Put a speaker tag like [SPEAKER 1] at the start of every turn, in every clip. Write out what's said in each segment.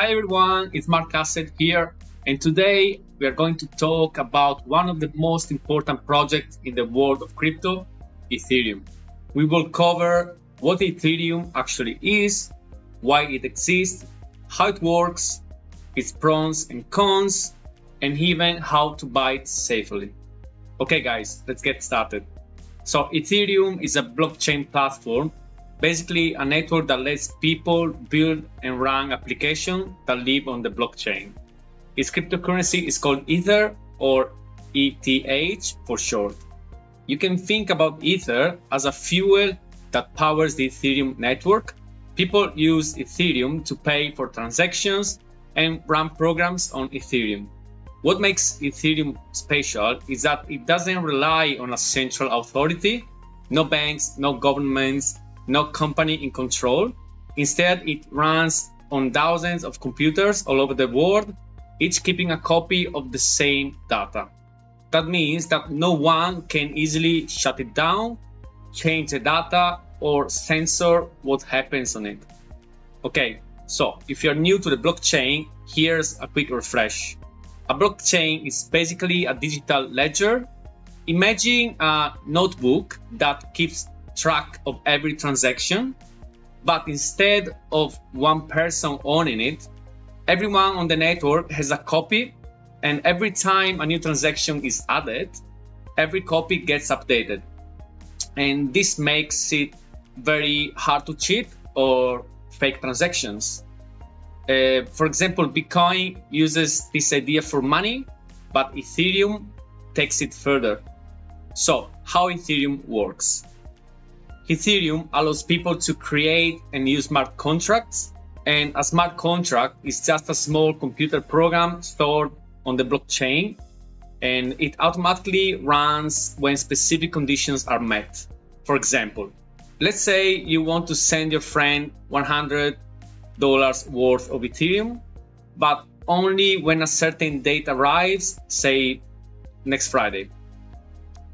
[SPEAKER 1] Hi everyone, it's Marc Asset here, and today we are going to talk about one of the most important projects in the world of crypto, Ethereum. We will cover what Ethereum actually is, why it exists, how it works, its pros and cons, and even how to buy it safely. Okay guys, let's get started. So Ethereum is a blockchain platform, basically a network that lets people build and run applications that live on the blockchain. Its cryptocurrency is called Ether, or ETH for short. You can think about Ether as a fuel that powers the Ethereum network. People use Ethereum to pay for transactions and run programs on Ethereum. What makes Ethereum special is that it doesn't rely on a central authority, no banks, no governments, no company in control. Instead, it runs on thousands of computers all over the world, each keeping a copy of the same data. That means that no one can easily shut it down, change the data, or censor what happens on it. Okay, so if you're new to the blockchain, here's a quick refresh. A blockchain is basically a digital ledger. Imagine a notebook that keeps track of every transaction, but instead of one person owning it, everyone on the network has a copy, and every time a new transaction is added, every copy gets updated. And this makes it very hard to cheat or fake transactions. For example, Bitcoin uses this idea for money, but Ethereum takes it further. So, how Ethereum works? Ethereum allows people to create and use smart contracts, and a smart contract is just a small computer program stored on the blockchain, and it automatically runs when specific conditions are met. For example, let's say you want to send your friend $100 worth of Ethereum, but only when a certain date arrives, say next Friday.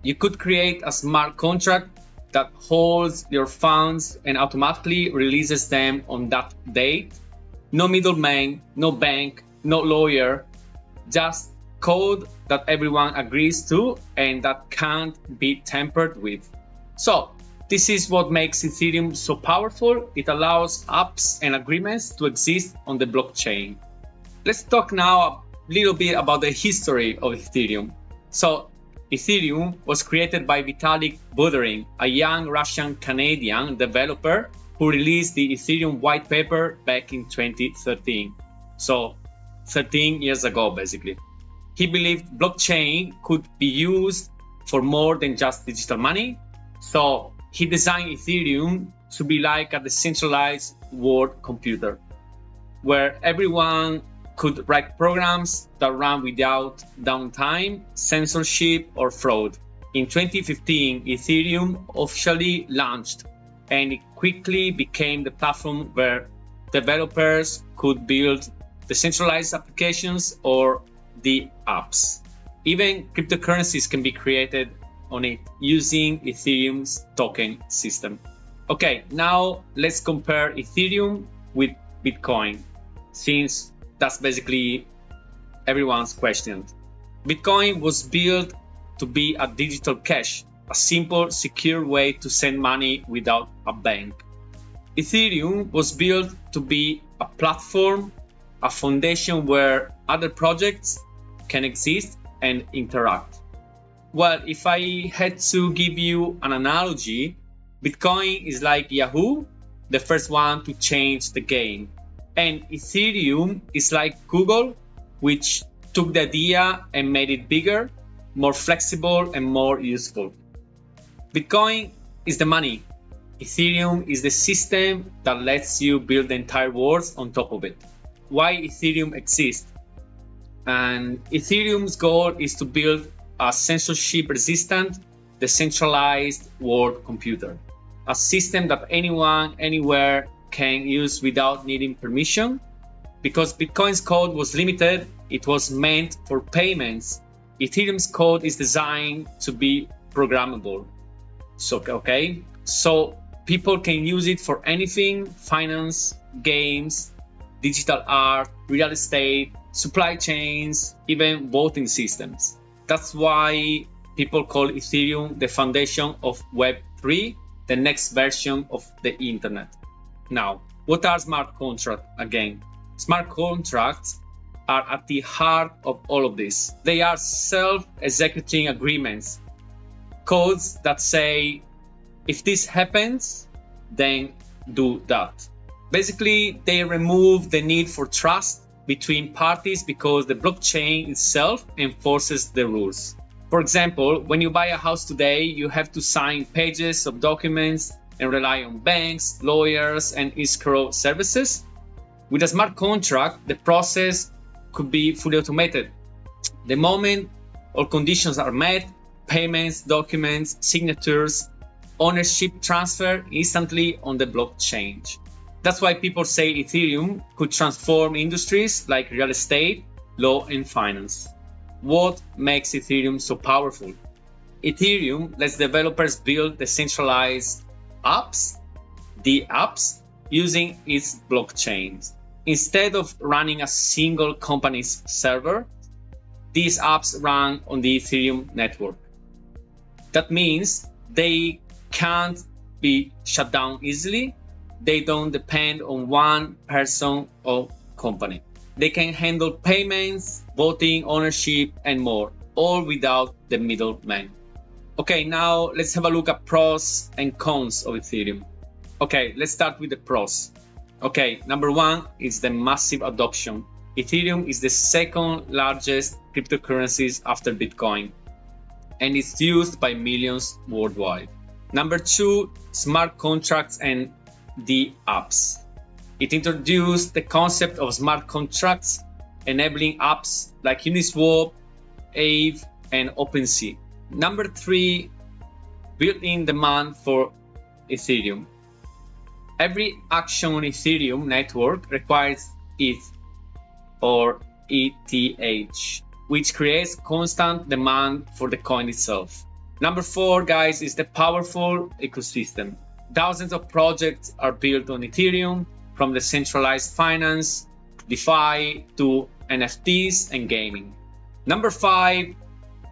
[SPEAKER 1] You could create a smart contract that holds your funds and automatically releases them on that date. No middleman, no bank, no lawyer, just code that everyone agrees to and that can't be tampered with. So this is what makes Ethereum so powerful. It allows apps and agreements to exist on the blockchain. Let's talk now a little bit about the history of Ethereum. So Ethereum was created by Vitalik Buterin, a young Russian-Canadian developer who released the Ethereum white paper back in 2013. So 13 years ago, basically. He believed blockchain could be used for more than just digital money. So he designed Ethereum to be like a decentralized world computer, where everyone could write programs that run without downtime, censorship, or fraud. In 2015, Ethereum officially launched, and it quickly became the platform where developers could build decentralized applications or the apps. Even cryptocurrencies can be created on it using Ethereum's token system. Okay, now let's compare Ethereum with Bitcoin, since that's basically everyone's question. Bitcoin was built to be a digital cash, a simple, secure way to send money without a bank. Ethereum was built to be a platform, a foundation where other projects can exist and interact. Well, if I had to give you an analogy, Bitcoin is like Yahoo, the first one to change the game. And Ethereum is like Google, which took the idea and made it bigger, more flexible, and more useful. Bitcoin is the money. Ethereum is the system that lets you build the entire world on top of it. Why Ethereum exists? And Ethereum's goal is to build a censorship-resistant, decentralized world computer. A system that anyone, anywhere can use without needing permission. Because Bitcoin's code was limited, it was meant for payments. Ethereum's code is designed to be programmable. So people can use it for anything: finance, games, digital art, real estate, supply chains, even voting systems. That's why people call Ethereum the foundation of Web3, the next version of the internet. Now, what are smart contracts again? Smart contracts are at the heart of all of this. They are self-executing agreements, codes that say, if this happens, then do that. Basically, they remove the need for trust between parties because the blockchain itself enforces the rules. For example, when you buy a house today, you have to sign pages of documents and rely on banks, lawyers, and escrow services. With a smart contract, the process could be fully automated. The moment all conditions are met, payments, documents, signatures, ownership transfer instantly on the blockchain. That's why people say Ethereum could transform industries like real estate, law, and finance. What makes Ethereum so powerful? Ethereum lets developers build decentralized apps, using its blockchain. Instead of running a single company's server, these apps run on the Ethereum network. That means they can't be shut down easily. They don't depend on one person or company. They can handle payments, voting, ownership, and more, all without the middleman. Okay, now let's have a look at pros and cons of Ethereum. Okay, let's start with the pros. Okay, number one is the massive adoption. Ethereum is the second largest cryptocurrency after Bitcoin, and it's used by millions worldwide. Number two, smart contracts and the apps. It introduced the concept of smart contracts, enabling apps like Uniswap, Aave, and OpenSea. Number three, built-in demand for Ethereum. Every action on Ethereum network requires ETH or ETH, which creates constant demand for the coin itself. Number four, guys, is the powerful ecosystem. Thousands of projects are built on Ethereum, from decentralized finance, DeFi, to NFTs and gaming. Number five,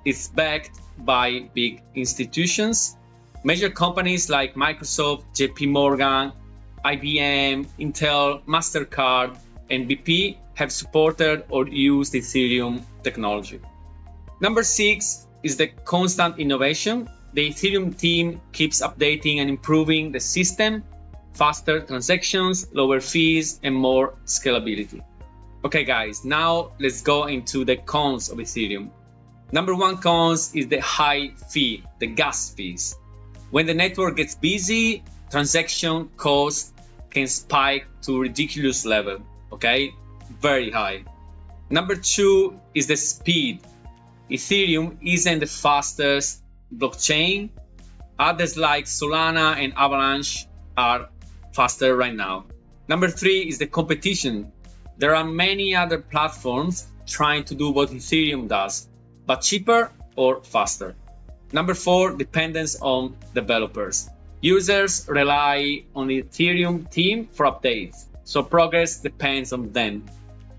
[SPEAKER 1] it's backed by big institutions. Major companies like Microsoft, JP Morgan, IBM, Intel, MasterCard, and BP have supported or used Ethereum technology. Number six is the constant innovation. The Ethereum team keeps updating and improving the system, faster transactions, lower fees, and more scalability. Okay, guys, now let's go into the cons of Ethereum. Number one cons is the high fee, the gas fees. When the network gets busy, transaction costs can spike to ridiculous level, okay? Very high. Number two is the speed. Ethereum isn't the fastest blockchain. Others like Solana and Avalanche are faster right now. Number three is the competition. There are many other platforms trying to do what Ethereum does, but cheaper or faster. Number four, dependence on developers. Users rely on the Ethereum team for updates, so progress depends on them.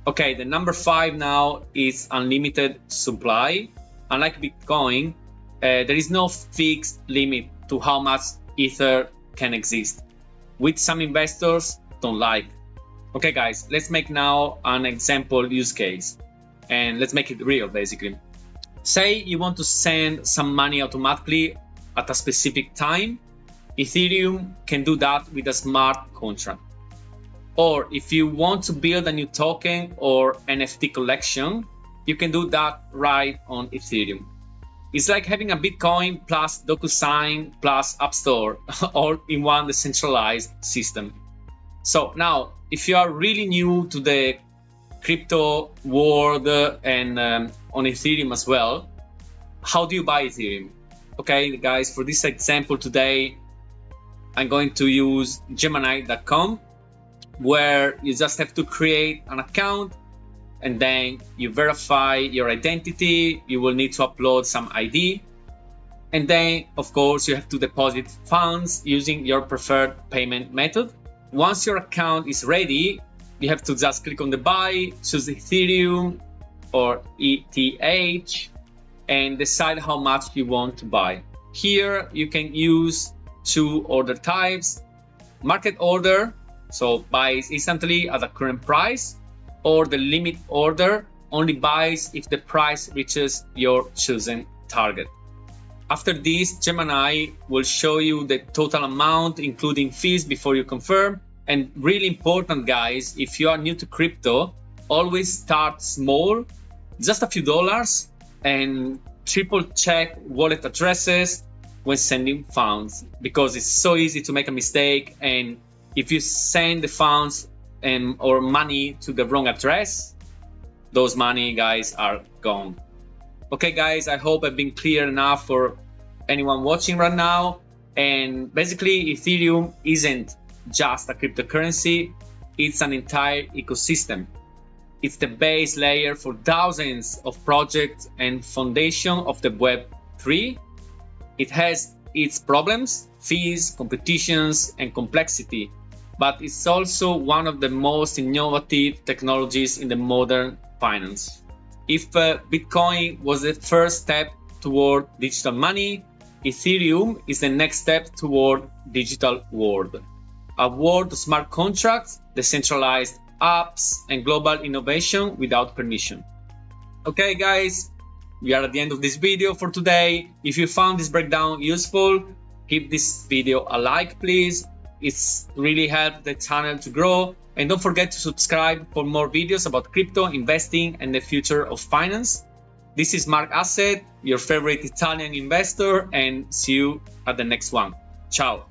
[SPEAKER 1] Okay, the number five now is unlimited supply. Unlike Bitcoin, there is no fixed limit to how much Ether can exist, which some investors don't like. Okay, guys, let's make now an example use case, and let's make it real, basically. Say you want to send some money automatically at a specific time. Ethereum can do that with a smart contract. Or if you want to build a new token or NFT collection, you can do that right on Ethereum. It's like having a Bitcoin plus DocuSign plus App Store all in one decentralized system. So now, if you are really new to the crypto world and on Ethereum as well, how do you buy Ethereum? Okay, guys, for this example today, I'm going to use Gemini.com, where you just have to create an account and then you verify your identity. You will need to upload some ID. And then, of course, you have to deposit funds using your preferred payment method. Once your account is ready, you have to just click on the buy, choose Ethereum or ETH, and decide how much you want to buy. Here you can use two order types: market order, so buys instantly at the current price, or the limit order, only buys if the price reaches your chosen target. After this, Gemini will show you the total amount, including fees, before you confirm. And really important, guys, if you are new to crypto, always start small, just a few dollars, and triple check wallet addresses when sending funds, because it's so easy to make a mistake. And if you send the funds or money to the wrong address, those money, guys, are gone. Okay, guys, I hope I've been clear enough for anyone watching right now. And basically, Ethereum isn't just a cryptocurrency, it's an entire ecosystem. It's the base layer for thousands of projects and foundation of the Web3. It has its problems, fees, competitions, and complexity, but it's also one of the most innovative technologies in the modern finance. If Bitcoin was the first step toward digital money, Ethereum is the next step toward digital world. A world of smart contracts, decentralized apps, and global innovation without permission. Okay, guys, we are at the end of this video for today. If you found this breakdown useful, give this video a like, please. It's really helped the channel to grow. And don't forget to subscribe for more videos about crypto, investing, and the future of finance. This is Marc Asset, your favorite Italian investor, and see you at the next one. Ciao.